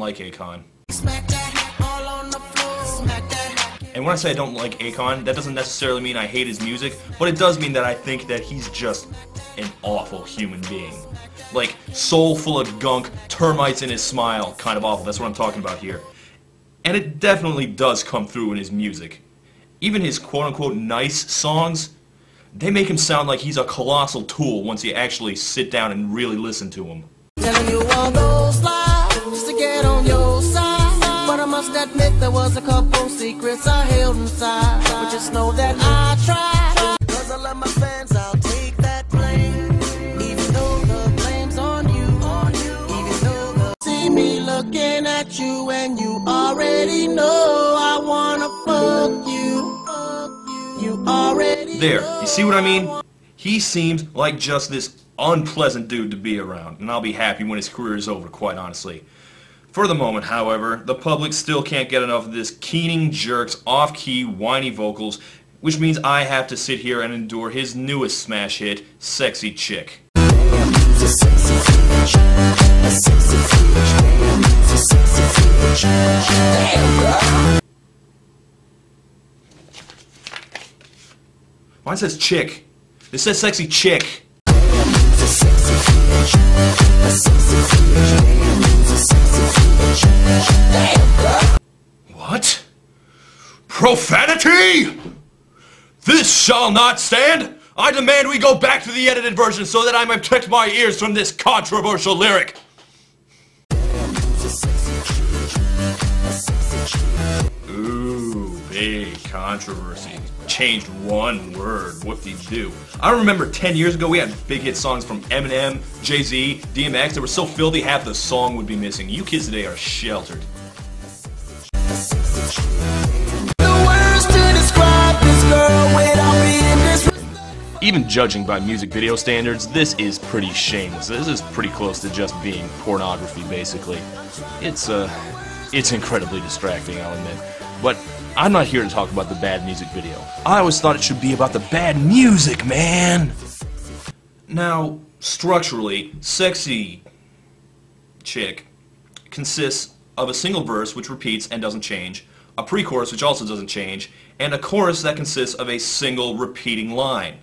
like Akon. And when I say I don't like Akon, that doesn't necessarily mean I hate his music, but it does mean that I think that he's just an awful human being. Like, soul full of gunk, termites in his smile, kind of awful. That's what I'm talking about here. And it definitely does come through in his music. Even his quote-unquote nice songs, they make him sound like he's a colossal tool once you actually sit down and really listen to him. Telling you all those lies just to get on your side, but I must admit there was a couple secrets I held inside. But just know that I tried, because I love my fans, I'll take that blame, even though the blame's on you, even though the see me looking at you and you already know I wanna fuck you, you already There, know. you see what I mean? He seems like just this unpleasant dude to be around, and I'll be happy when his career is over, quite honestly. For the moment, however, the public still can't get enough of this keening jerk's off-key, whiny vocals, which means I have to sit here and endure his newest smash hit, Sexy Chick. Mine says chick. This says Sexy Chick. What? Profanity? This shall not stand! I demand we go back to the edited version so that I may protect my ears from this controversial lyric. Ooh, big controversy. Changed one word. Whoop-de-doo. I remember 10 years ago we had big hit songs from Eminem, Jay-Z, DMX that were so filthy half the song would be missing. You kids today are sheltered. Even judging by music video standards, this is pretty shameless. This is pretty close to just being pornography, basically. It's incredibly distracting, I'll admit. But I'm not here to talk about the bad music video. I always thought it should be about the bad music, man! Now, structurally, Sexy Chick consists of a single verse which repeats and doesn't change, a pre-chorus which also doesn't change, and a chorus that consists of a single repeating line.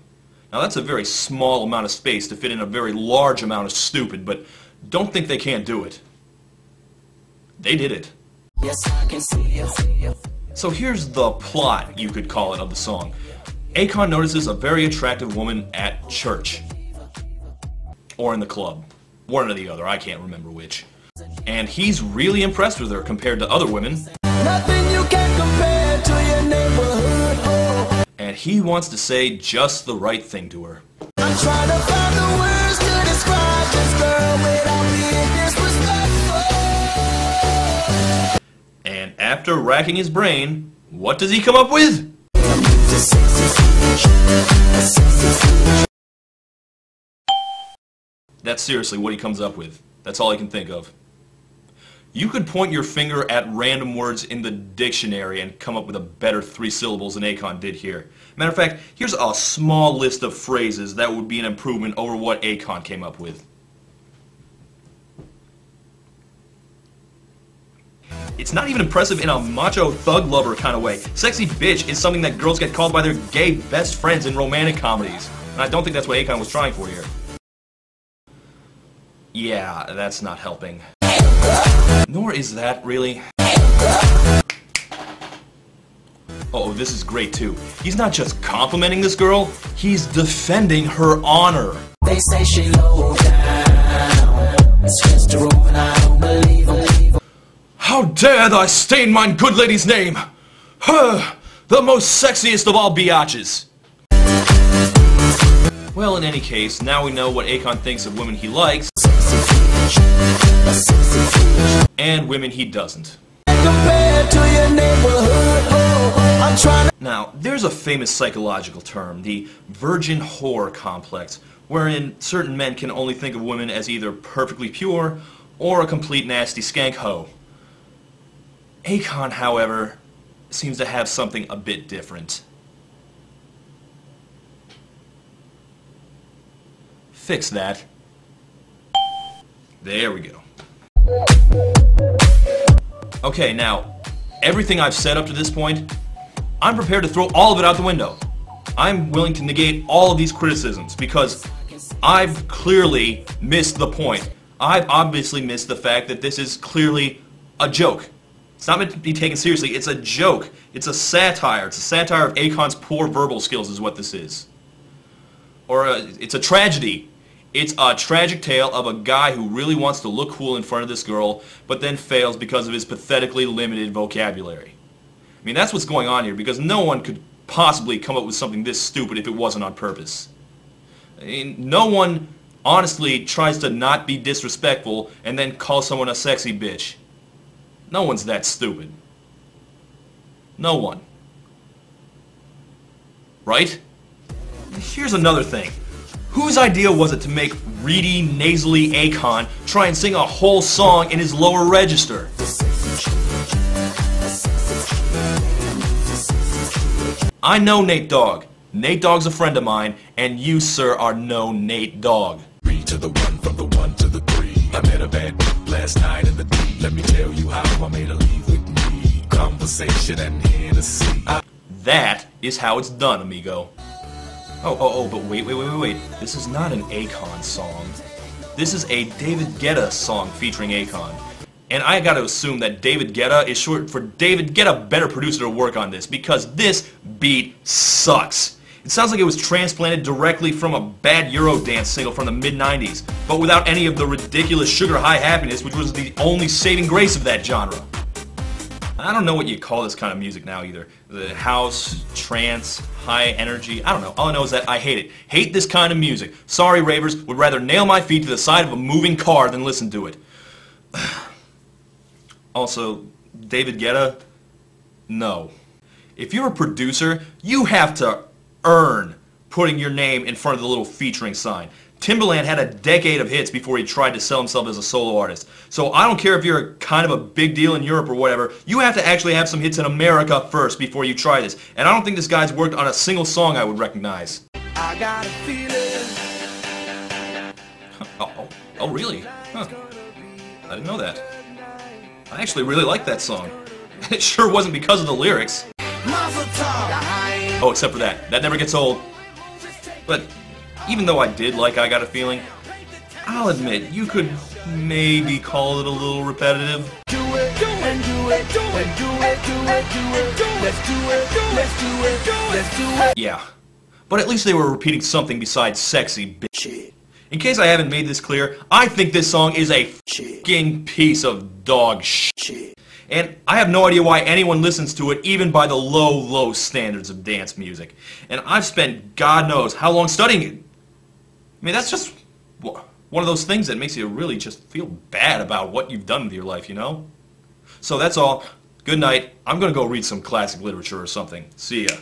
Now that's a very small amount of space to fit in a very large amount of stupid, but don't think they can't do it. They did it. Yes, I can see you. So here's the plot, you could call it, of the song. Akon notices a very attractive woman at church. Or in the club. One or the other, I can't remember which. And he's really impressed with her compared to other women. Nothing you can compare to your neighborhood. Oh. And he wants to say just the right thing to her. I'm trying to find the words to describe this girl without being disrespectful. And after racking his brain, what does he come up with? That's seriously what he comes up with. That's all I can think of. You could point your finger at random words in the dictionary and come up with a better 3 syllables than Akon did here. Matter of fact, here's a small list of phrases that would be an improvement over what Akon came up with. It's not even impressive in a macho thug lover kind of way. Sexy bitch is something that girls get called by their gay best friends in romantic comedies. And I don't think that's what Akon was trying for here. Yeah, that's not helping. Nor is that, really. Oh, this is great too. He's not just complimenting this girl, he's defending her honor. They say she low down. It's just a rumor, I don't believe her. How dare thy stain mine good lady's name? Her, the most sexiest of all biatches. Well, in any case, now we know what Akon thinks of women he likes and women he doesn't. Now, there's a famous psychological term, the virgin whore complex, wherein certain men can only think of women as either perfectly pure or a complete nasty skank hoe. Akon, however, seems to have something a bit different. Fix that. There we go. Okay, now, everything I've said up to this point, I'm prepared to throw all of it out the window. I'm willing to negate all of these criticisms because I've clearly missed the point. I've obviously missed the fact that this is clearly a joke. It's not meant to be taken seriously. It's a joke. It's a satire. It's a satire of Akon's poor verbal skills is what this is. Or it's a tragedy. It's a tragic tale of a guy who really wants to look cool in front of this girl, but then fails because of his pathetically limited vocabulary. I mean, that's what's going on here, because no one could possibly come up with something this stupid if it wasn't on purpose. I mean, no one honestly tries to not be disrespectful and then call someone a sexy bitch. No one's that stupid. No one. Right? Here's another thing. Whose idea was it to make reedy, nasally Akon try and sing a whole song in his lower register? I know Nate Dogg. Nate Dogg's a friend of mine, and you, sir, are no Nate Dogg. 3 to the 1, from the 1 to the 3. I met a bad bitch last night in the D. Let me tell you how I made her leave with me. Conversation and Hennessy. That is how it's done, amigo. Oh, but wait. This is not an Akon song. This is a David Guetta song featuring Akon. And I gotta assume that David Guetta is short for David, get a better producer to work on this, because this beat sucks. It sounds like it was transplanted directly from a bad Eurodance single from the mid-90s, but without any of the ridiculous sugar high happiness which was the only saving grace of that genre. I don't know what you call this kind of music now either. The house, trance, high energy, I don't know. All I know is that I hate it. Hate this kind of music. Sorry, ravers, would rather nail my feet to the side of a moving car than listen to it. Also, David Guetta? No. If you're a producer, you have to earn putting your name in front of the little featuring sign. Timbaland had a decade of hits before he tried to sell himself as a solo artist. So I don't care if you're kind of a big deal in Europe or whatever, you have to actually have some hits in America first before you try this. And I don't think this guy's worked on a single song I would recognize. I got a feeling. Oh really? Huh. I didn't know that. I actually really like that song. It sure wasn't because of the lyrics. Oh, except for that. That never gets old. But even though I did like I Got a Feeling, I'll admit, you could maybe call it a little repetitive. Do it, and do it, and do it, do it, do it, let's do it, let's do it, let's do it. Yeah, but at least they were repeating something besides sexy bitch. In case I haven't made this clear, I think this song is a f***ing piece of dog shit. And I have no idea why anyone listens to it, even by the low standards of dance music. And I've spent God knows how long studying it. I mean, that's just one of those things that makes you really just feel bad about what you've done with your life, you know? So that's all. Good night. I'm gonna go read some classic literature or something. See ya.